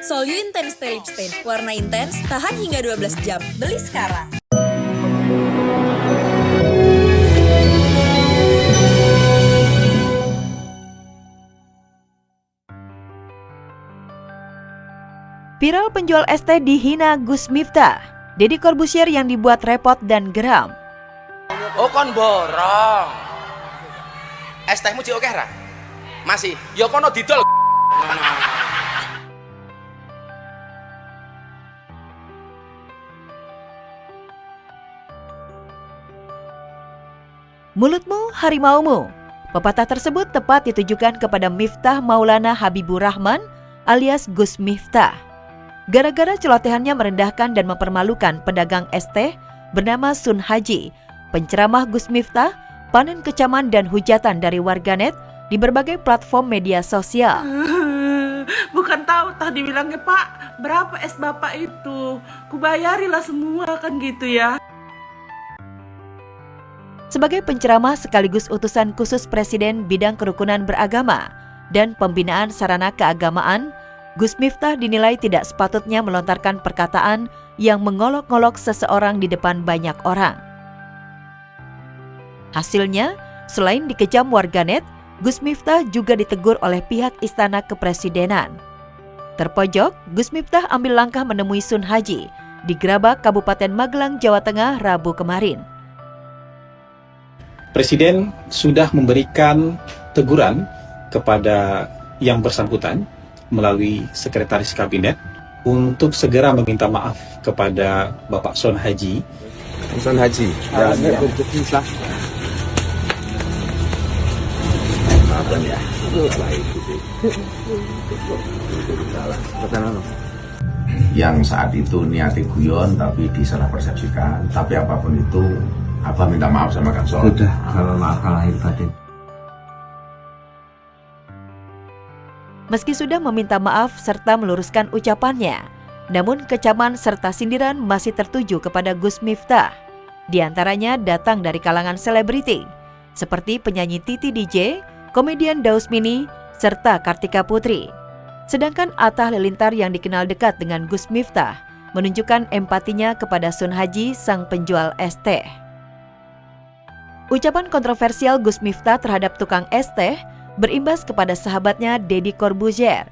Sol You Intense Stay Lip Stain. Warna intens, tahan hingga 12 jam. Beli sekarang. Viral penjual es teh dihina Gus Miftah. Deddy Corbuzier yang dibuat repot dan geram. Oh kon borong. Es tehmu cik oke ra? Masih. Ya kono didol. Mulutmu harimaumu. Pepatah tersebut tepat ditujukan kepada Miftah Maulana Habibur Rahman alias Gus Miftah. Gara-gara celotehannya merendahkan dan mempermalukan pedagang es teh bernama Sun Haji, penceramah Gus Miftah panen kecaman dan hujatan dari warganet di berbagai platform media sosial. Bukan tahu tadi bilangnya, Pak, berapa es bapak itu? Kubayarilah semua kan gitu ya. Sebagai penceramah sekaligus utusan khusus Presiden bidang kerukunan beragama dan pembinaan sarana keagamaan, Gus Miftah dinilai tidak sepatutnya melontarkan perkataan yang mengolok-olok seseorang di depan banyak orang. Hasilnya, selain dikecam warganet, Gus Miftah juga ditegur oleh pihak Istana Kepresidenan. Terpojok, Gus Miftah ambil langkah menemui Sun Haji di Grabak, Kabupaten Magelang, Jawa Tengah, Rabu kemarin. Presiden sudah memberikan teguran kepada yang bersangkutan melalui Sekretaris Kabinet untuk segera meminta maaf kepada Bapak Sun Haji. Sun Haji. Yang saat itu niati guyon tapi disalah persepsikan. Tapi apapun itu, Abah minta maaf sama Kang Sol. Sudah, kalau maaf lahir batin. Meski sudah meminta maaf serta meluruskan ucapannya, namun kecaman serta sindiran masih tertuju kepada Gus Miftah. Di antaranya datang dari kalangan selebriti, seperti penyanyi Titi DJ, komedian Daus Mini, serta Kartika Putri. Sedangkan Atta Halilintar yang dikenal dekat dengan Gus Miftah menunjukkan empatinya kepada Sun Haji, sang penjual es teh. Ucapan kontroversial Gus Miftah terhadap tukang es teh berimbas kepada sahabatnya Deddy Corbuzier.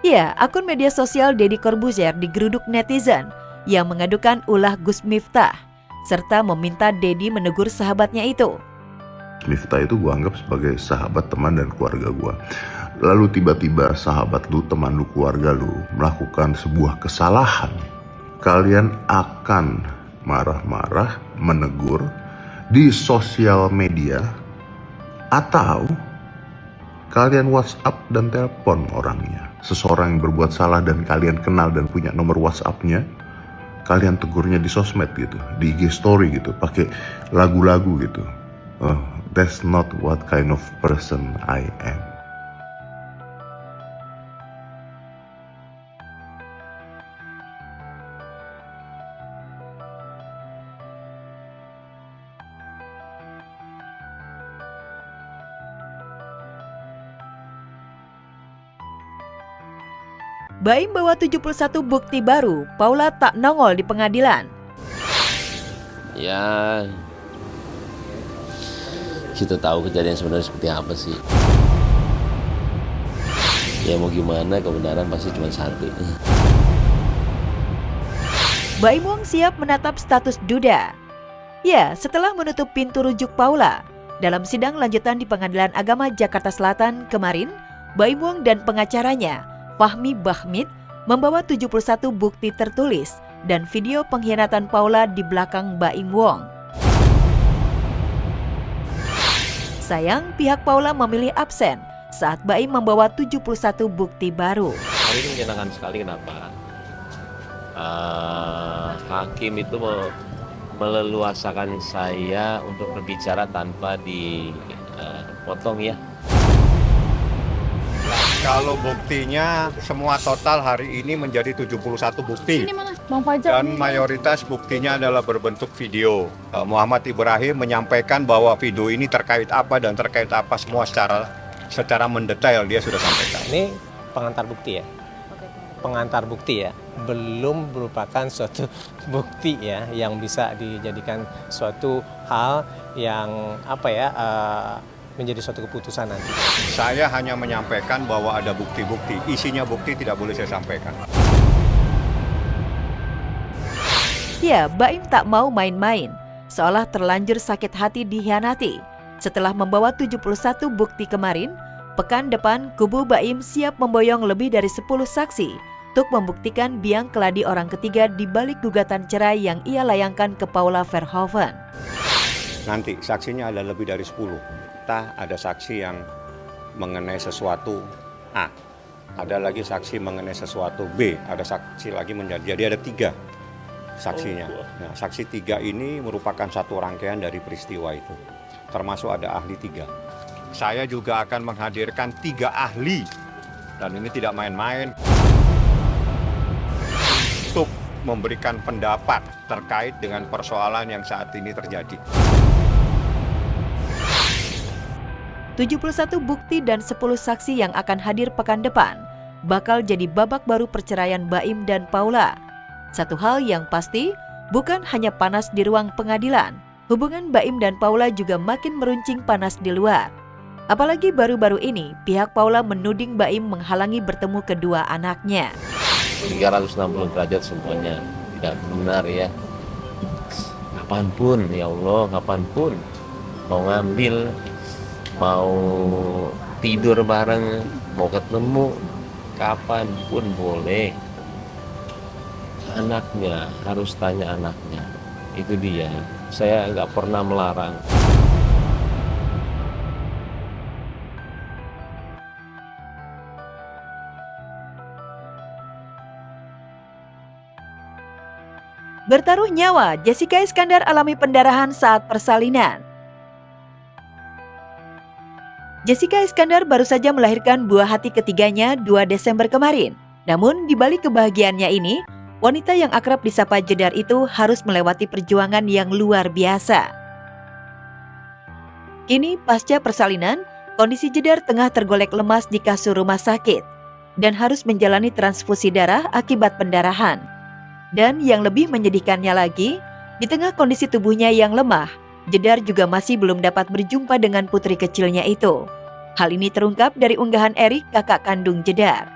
Ya, akun media sosial Deddy Corbuzier digeruduk netizen yang mengadukan ulah Gus Miftah, serta meminta Deddy menegur sahabatnya itu. Miftah itu gua anggap sebagai sahabat, teman, dan keluarga gua. Lalu tiba-tiba sahabat lu, teman lu, keluarga lu melakukan sebuah kesalahan. Kalian akan marah-marah, menegur di sosial media, atau kalian WhatsApp dan telepon orangnya. Seseorang yang berbuat salah dan kalian kenal dan punya nomor WhatsApp-nya, kalian tegurnya di sosmed gitu, di IG story gitu, pakai lagu-lagu gitu. That's not what kind of person I am. Baim bawa 71 bukti baru, Paula tak nongol di pengadilan. Ya, kita tahu kejadian sebenarnya seperti apa sih. Ya mau gimana, kebenaran pasti cuma satu. Baim Wong siap menatap status duda. Ya, setelah menutup pintu rujuk Paula, dalam sidang lanjutan di Pengadilan Agama Jakarta Selatan kemarin, Baim Wong dan pengacaranya Fahmi Bahmid membawa 71 bukti tertulis dan video pengkhianatan Paula di belakang Baim Wong. Sayang, pihak Paula memilih absen saat Baim membawa 71 bukti baru. Hari ini menyenangkan sekali, kenapa? Hakim itu meleluasakan saya untuk berbicara tanpa dipotong ya. Kalau buktinya semua total hari ini menjadi 71 bukti. Ini mana? Bang Pajak. Dan mayoritas buktinya adalah berbentuk video. Muhammad Ibrahim menyampaikan bahwa video ini terkait apa dan terkait apa semua secara mendetail dia sudah sampaikan. Ini pengantar bukti ya? pengantar bukti ya, belum merupakan suatu bukti ya yang bisa dijadikan suatu hal yang menjadi suatu keputusan nanti. Saya hanya menyampaikan bahwa ada bukti-bukti, isinya bukti tidak boleh saya sampaikan. Ya, Baim tak mau main-main, seolah terlanjur sakit hati dikhianati. Setelah membawa 71 bukti kemarin, pekan depan kubu Baim siap memboyong lebih dari 10 saksi untuk membuktikan biang keladi orang ketiga di balik gugatan cerai yang ia layangkan ke Paula Verhoeven. Nanti saksinya ada lebih dari 10. Entah ada saksi yang mengenai sesuatu A, ada lagi saksi mengenai sesuatu B, ada saksi lagi jadi ada 3 saksinya. Nah, saksi 3 ini merupakan satu rangkaian dari peristiwa itu, termasuk ada ahli 3. Saya juga akan menghadirkan 3 ahli, dan ini tidak main-main, untuk memberikan pendapat terkait dengan persoalan yang saat ini terjadi. 71 bukti dan 10 saksi yang akan hadir pekan depan bakal jadi babak baru perceraian Baim dan Paula. Satu hal yang pasti, bukan hanya panas di ruang pengadilan, hubungan Baim dan Paula juga makin meruncing panas di luar. Apalagi baru-baru ini, pihak Paula menuding Baim menghalangi bertemu kedua anaknya. 360 derajat semuanya, tidak benar ya. Kapanpun, ya Allah, kapanpun mau ngambil, mau tidur bareng, mau ketemu, kapanpun boleh. Anaknya, harus tanya anaknya. Itu dia, saya nggak pernah melarang. Bertaruh nyawa, Jessica Iskandar alami pendarahan saat persalinan. Jessica Iskandar baru saja melahirkan buah hati ketiganya 2 Desember kemarin. Namun di balik kebahagiaannya ini, wanita yang akrab disapa Jedar itu harus melewati perjuangan yang luar biasa. Kini pasca persalinan, kondisi Jedar tengah tergolek lemas di kasur rumah sakit dan harus menjalani transfusi darah akibat pendarahan. Dan yang lebih menyedihkannya lagi, di tengah kondisi tubuhnya yang lemah, Jedar juga masih belum dapat berjumpa dengan putri kecilnya itu. Hal ini terungkap dari unggahan Erik, kakak kandung Jedar.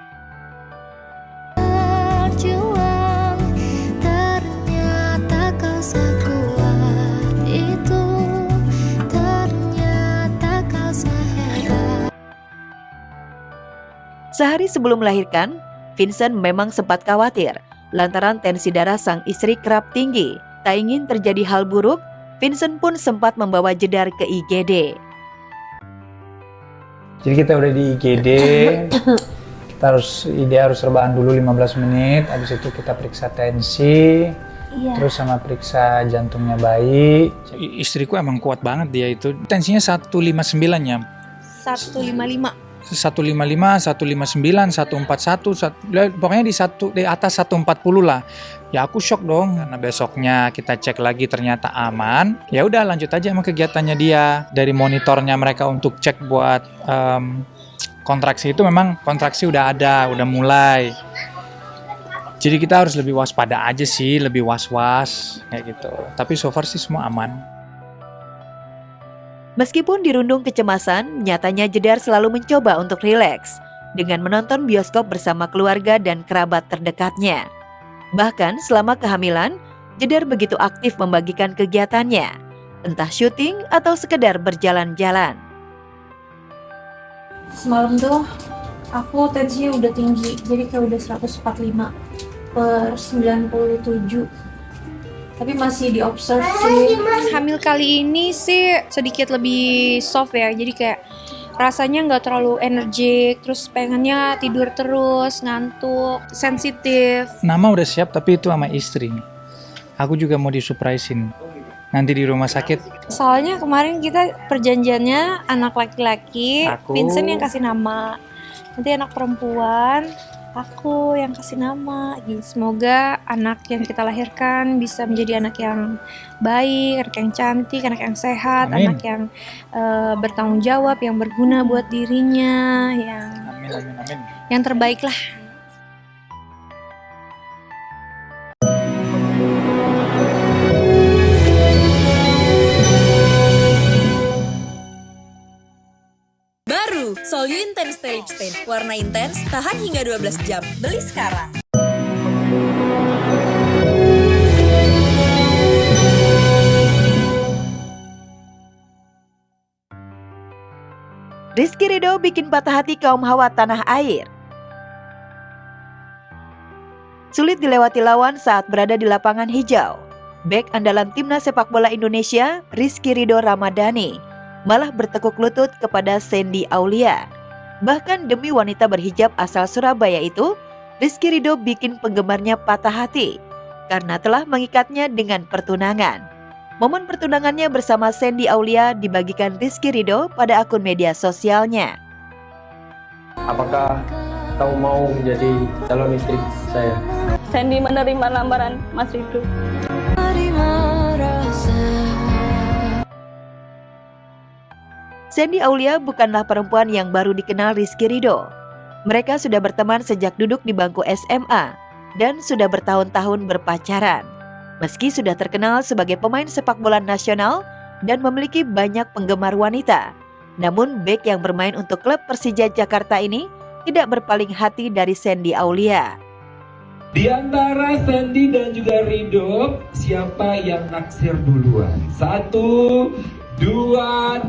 Sehari sebelum melahirkan, Vincent memang sempat khawatir lantaran tensi darah sang istri kerap tinggi. Tak ingin terjadi hal buruk, Vincent pun sempat membawa Jedar ke IGD. Jadi kita udah di IGD, dia harus rebahan dulu 15 menit, habis itu kita periksa tensi, terus sama periksa jantungnya bayi. Istriku emang kuat banget dia itu, tensinya 159 ya. 155. 155, 159, 141, pokoknya di atas 140 lah. Ya aku shock dong, karena besoknya kita cek lagi ternyata aman. Ya udah lanjut aja sama kegiatannya dia. Dari monitornya mereka untuk cek buat kontraksi itu memang kontraksi udah ada, udah mulai. Jadi kita harus lebih waspada aja sih, lebih was-was kayak gitu. Tapi so far sih semua aman. Meskipun dirundung kecemasan, nyatanya Jedar selalu mencoba untuk rileks dengan menonton bioskop bersama keluarga dan kerabat terdekatnya. Bahkan selama kehamilan, Jedar begitu aktif membagikan kegiatannya, entah syuting atau sekedar berjalan-jalan. Semalam tuh aku tensinya udah tinggi, jadi kayak udah 145/97. Tapi masih di-observe sih. Hamil kali ini sih sedikit lebih soft ya, jadi kayak rasanya nggak terlalu energik, terus pengennya tidur terus, ngantuk, sensitif. Nama udah siap tapi itu sama istri. Aku juga mau disurprisein nanti di rumah sakit. Soalnya kemarin kita perjanjiannya anak laki-laki, Vincent yang kasih nama. Nanti anak perempuan, aku yang kasih nama. Semoga anak yang kita lahirkan bisa menjadi anak yang baik, anak yang cantik, anak yang sehat, Amin. anak yang bertanggung jawab, yang berguna buat dirinya, yang terbaik lah. All You Intense Lip Stain. Warna intens, tahan hingga 12 jam. Beli sekarang. Rizky Ridho bikin patah hati kaum hawa tanah air. Sulit dilewati lawan saat berada di lapangan hijau. Bek andalan timnas sepak bola Indonesia, Rizky Ridho Ramadhani, malah bertekuk lutut kepada Sandy Aulia. Bahkan demi wanita berhijab asal Surabaya itu, Rizky Ridho bikin penggemarnya patah hati karena telah mengikatnya dengan pertunangan. Momen pertunangannya bersama Sandy Aulia dibagikan Rizky Ridho pada akun media sosialnya. Apakah kamu mau menjadi calon istri saya? Sandy menerima lamaran Mas Ridho. Sandy Aulia bukanlah perempuan yang baru dikenal Rizky Ridho. Mereka sudah berteman sejak duduk di bangku SMA dan sudah bertahun-tahun berpacaran. Meski sudah terkenal sebagai pemain sepak bola nasional dan memiliki banyak penggemar wanita, namun bek yang bermain untuk klub Persija Jakarta ini tidak berpaling hati dari Sandy Aulia. Di antara Sandy dan juga Ridho, siapa yang naksir duluan? 1, 2, 3.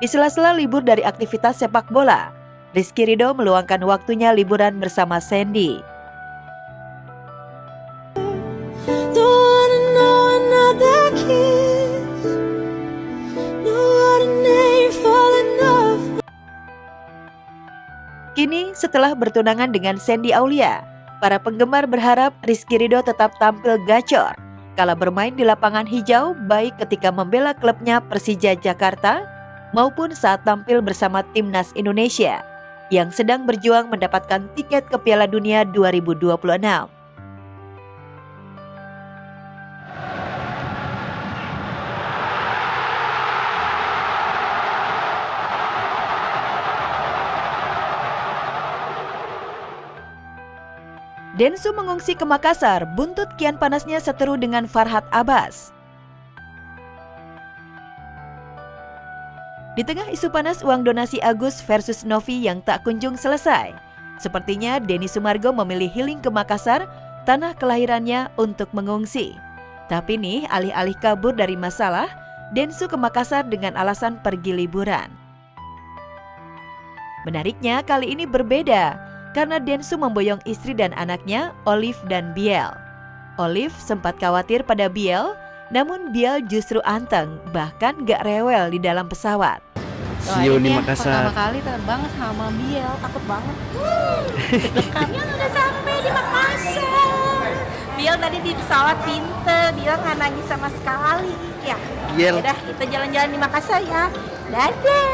Di sela-sela libur dari aktivitas sepak bola, Rizky Ridho meluangkan waktunya liburan bersama Sandy. Kini setelah bertunangan dengan Sandy Aulia, para penggemar berharap Rizky Ridho tetap tampil gacor kala bermain di lapangan hijau, baik ketika membela klubnya Persija Jakarta maupun saat tampil bersama timnas Indonesia yang sedang berjuang mendapatkan tiket ke Piala Dunia 2026. Densu mengungsi ke Makassar, buntut kian panasnya seteru dengan Farhad Abbas. Di tengah isu panas uang donasi Agus versus Novi yang tak kunjung selesai, sepertinya Denny Sumargo memilih healing ke Makassar, tanah kelahirannya, untuk mengungsi. Tapi nih, alih-alih kabur dari masalah, Densu ke Makassar dengan alasan pergi liburan. Menariknya, kali ini berbeda, karena Densu memboyong istri dan anaknya, Olive dan Biel. Olive sempat khawatir pada Biel, namun Biel justru anteng, bahkan gak rewel di dalam pesawat. See you di Makassar. Pertama kali terbang sama Biel, takut banget. Deg-degannya udah sampai di Makassar. Biel tadi di pesawat pinter, Biel nggak nangis sama sekali. Ya, udah kita jalan-jalan di Makassar ya. Dadah.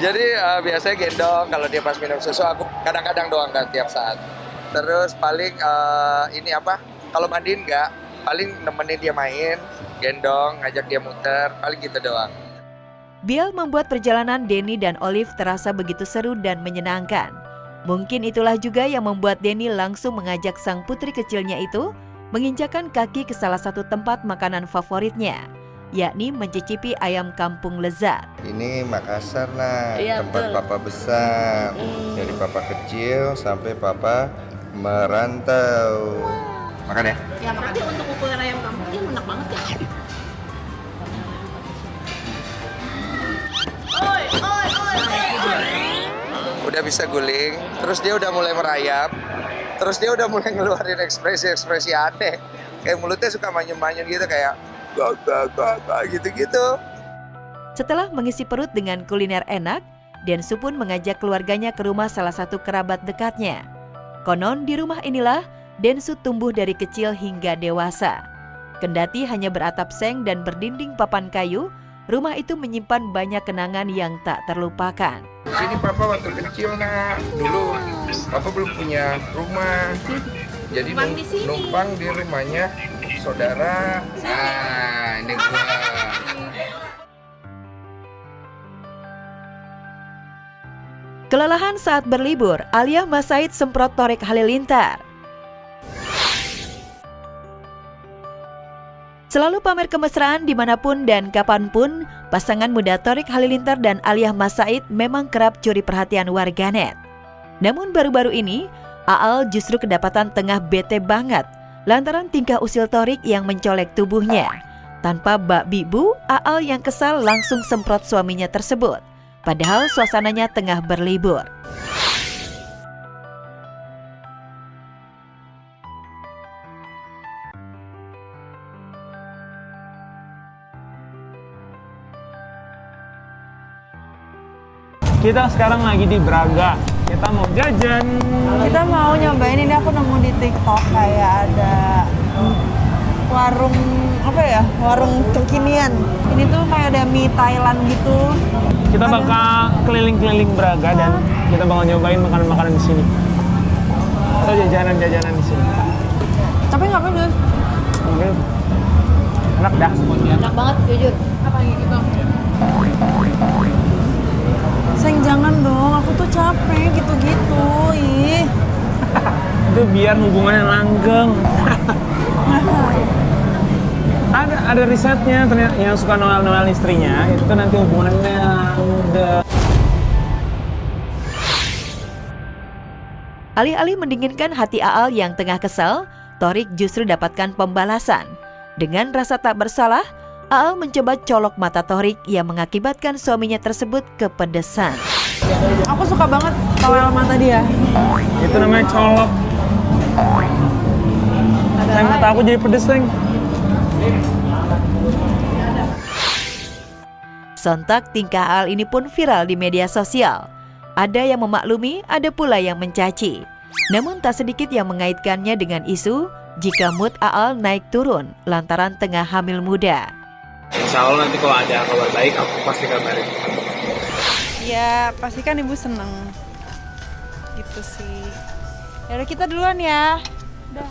Jadi biasanya gendong, kalau dia pas minum susu aku kadang-kadang doang kan tiap saat. Terus paling kalau mandiin enggak, paling nemenin dia main, gendong, ngajak dia muter, paling gitu doang. Biel membuat perjalanan Denny dan Olive terasa begitu seru dan menyenangkan. Mungkin itulah juga yang membuat Denny langsung mengajak sang putri kecilnya itu menginjakan kaki ke salah satu tempat makanan favoritnya, yakni mencicipi ayam kampung lezat. Ini Makassar tempat betul. Papa besar, dari papa kecil sampai papa merantau. Makan ya? Ya makan. Tapi untuk ukuran ayam kampungnya enak banget ya. Udah bisa guling, terus dia udah mulai merayap, terus dia udah mulai ngeluarin ekspresi aneh. Kayak mulutnya suka manyun-manyun gitu, kayak gitu-gitu. Setelah mengisi perut dengan kuliner enak, Densu pun mengajak keluarganya ke rumah salah satu kerabat dekatnya. Konon di rumah inilah Densu tumbuh dari kecil hingga dewasa. Kendati hanya beratap seng dan berdinding papan kayu, rumah itu menyimpan banyak kenangan yang tak terlupakan. Sini papa waktu kecil dulu papa belum punya rumah, jadi numpang di rumahnya saudara. Ini gua. Kelelahan saat berlibur, Alia Mas Said semprot Thorek Halilintar. Selalu pamer kemesraan dimanapun dan kapanpun, pasangan muda Thorik Halilintar dan Alia Mas Said memang kerap curi perhatian warganet. Namun baru-baru ini, Aal justru kedapatan tengah bete banget lantaran tingkah usil Thorik yang mencolek tubuhnya. Tanpa bak bibu, Aal yang kesal langsung semprot suaminya tersebut. Padahal suasananya tengah berlibur. Kita sekarang lagi di Braga. Kita mau jajan. Kita mau nyobain, ini aku nemu di TikTok kayak ada warung apa ya? Warung kekinian. Ini tuh kayak ada mie Thailand gitu. Kita bakal keliling-keliling Braga dan kita bakal nyobain makanan-makanan di sini. Atau jajanan-jajanan di sini. Tapi nggak pedes. Oke. Enak dah. Enak banget, jujur. Apa gitu? Sayang jangan dong, aku tuh capek gitu-gitu. Ih. Itu biar hubungannya langgeng. ada risetnya ternyata yang suka Noel istrinya itu nanti hubungannya udah. Alih-alih mendinginkan hati Aal yang tengah kesal, Thorik justru dapatkan pembalasan. Dengan rasa tak bersalah, Aal mencoba colok mata Thorik yang mengakibatkan suaminya tersebut kepedesan. Aku suka banget towel mata dia. Itu namanya colok. Mata aku jadi pedes, Leng. Sontak tingkah Aal ini pun viral di media sosial. Ada yang memaklumi, ada pula yang mencaci. Namun tak sedikit yang mengaitkannya dengan isu jika mood Aal naik turun lantaran tengah hamil muda. Insya Allah nanti kalau ada kabar baik aku pasti kabarin. Ya pastikan ibu seneng. Gitu sih. Yaudah kita duluan ya. Udah.